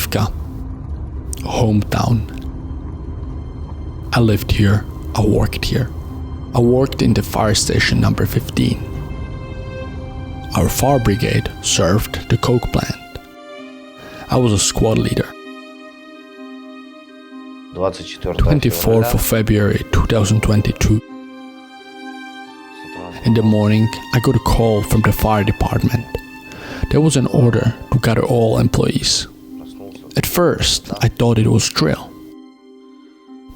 Avdiivka, hometown. I lived here, I worked here. I worked in the fire station number 15. Our fire brigade served the coke plant. I was a squad leader. 24th of February 2022. In the morning, I got a call from the fire department. There was an order to gather all employees. At first, I thought it was drill.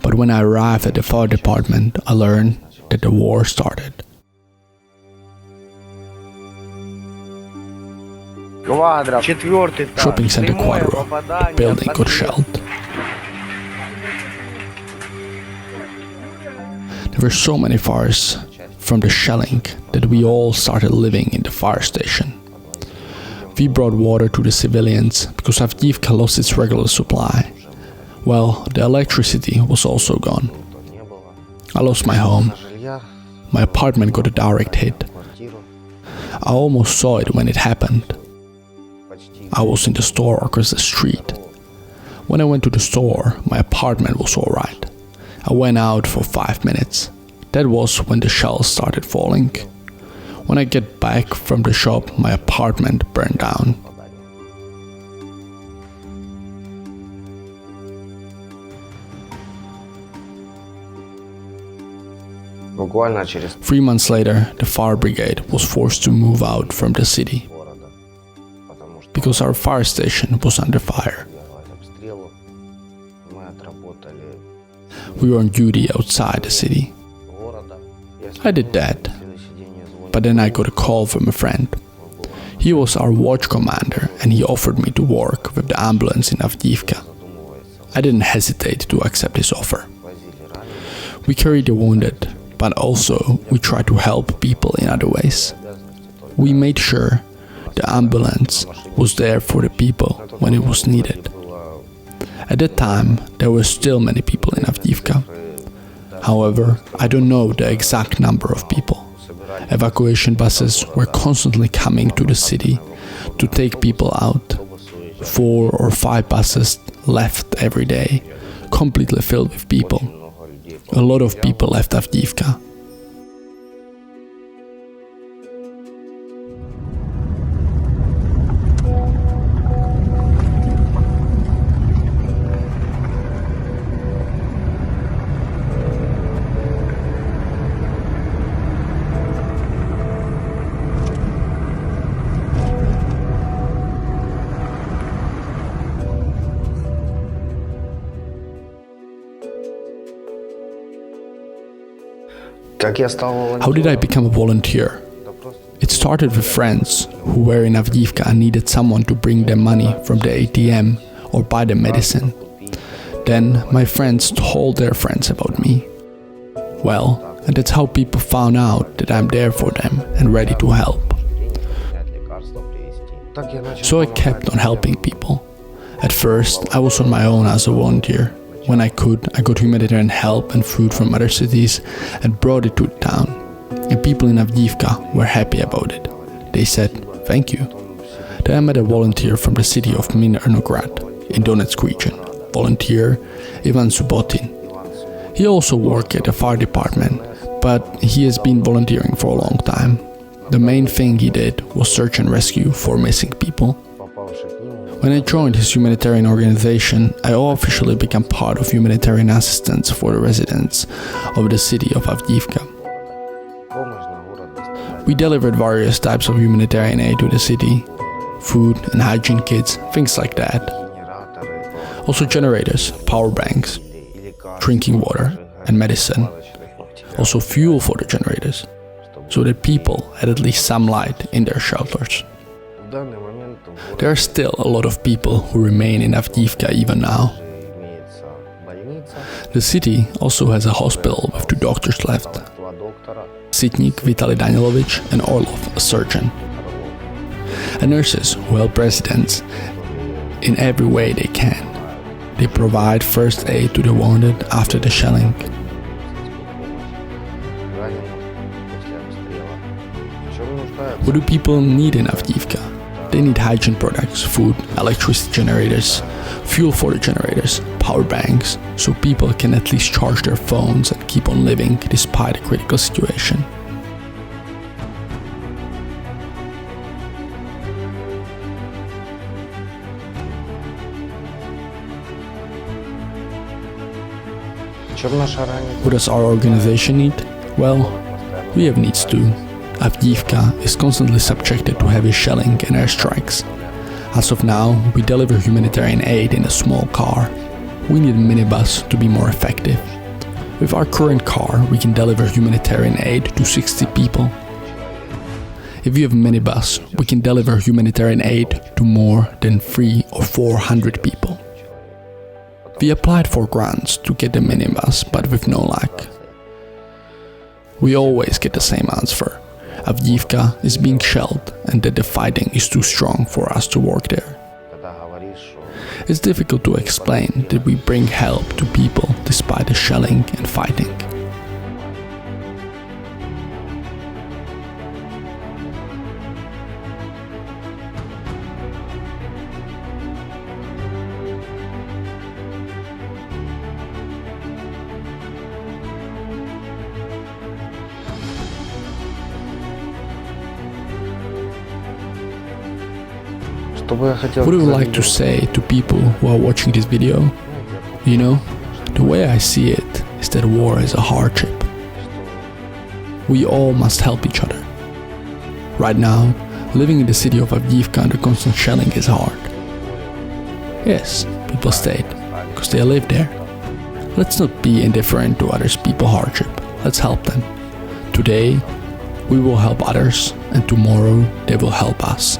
But when I arrived at the fire department, I learned that the war started. Shopping center Quadro, the building got shelled. There were so many fires from the shelling that we all started living in the fire station. We brought water to the civilians because Avdiivka lost its regular supply. Well, the electricity was also gone. I lost my home. My apartment got a direct hit. I almost saw it when it happened. I was in the store across the street. When I went to the store, my apartment was alright. I went out for 5 minutes. That was when the shells started falling. When I get back from the shop, my apartment burned down. Three months later, the fire brigade was forced to move out from the city because our fire station was under fire. We were on duty outside the city. I did that, but then I got a call from a friend. He was our watch commander and he offered me to work with the ambulance in Avdiivka. I didn't hesitate to accept his offer. We carried the wounded, but also we tried to help people in other ways. We made sure the ambulance was there for the people when it was needed. At that time, there were still many people in Avdiivka. However, I don't know the exact number of people. Evacuation buses were constantly coming to the city to take people out. 4 or 5 buses left every day, completely filled with people. A lot of people left Avdiivka. How did I become a volunteer? It started with friends who were in Avdiivka and needed someone to bring them money from the ATM or buy them medicine. Then my friends told their friends about me. Well, and that's how people found out that I'm there for them and ready to help. So I kept on helping people. At first, I was on my own as a volunteer. When I could, I got humanitarian help and food from other cities and brought it to the town. And people in Avdiivka were happy about it. They said, "Thank you." Then I met a volunteer from the city of Mirnograd in Donetsk region, volunteer Ivan Subotin. He also worked at the fire department, but he has been volunteering for a long time. The main thing he did was search and rescue for missing people. When I joined his humanitarian organization, I officially became part of humanitarian assistance for the residents of the city of Avdiivka. We delivered various types of humanitarian aid to the city, food and hygiene kits, things like that. Also generators, power banks, drinking water and medicine. Also fuel for the generators, so that people had at least some light in their shelters. There are still a lot of people who remain in Avdiivka even now. The city also has a hospital with 2 doctors left. Sitnik Vitaly Danilovich and Orlov, a surgeon. And nurses who help residents in every way they can. They provide first aid to the wounded after the shelling. What do people need in Avdiivka? They need hygiene products, food, electricity generators, fuel for the generators, power banks, so people can at least charge their phones and keep on living despite a critical situation. What does our organization need? Well, we have needs too. Avdiivka is constantly subjected to heavy shelling and airstrikes. As of now, we deliver humanitarian aid in a small car. We need a minibus to be more effective. With our current car, we can deliver humanitarian aid to 60 people. If you have a minibus, we can deliver humanitarian aid to more than 300 or 400 people. We applied for grants to get the minibus, but with no luck. We always get the same answer. Avdiivka is being shelled and that the fighting is too strong for us to work there. It's difficult to explain that we bring help to people despite the shelling and fighting. What I would like to say to people who are watching this video, the way I see it is that war is a hardship. We all must help each other. Right now, living in the city of Avdiivka under constant shelling is hard. Yes, people stayed, because they live there. Let's not be indifferent to others' people's hardship. Let's help them. Today, we will help others, and tomorrow they will help us.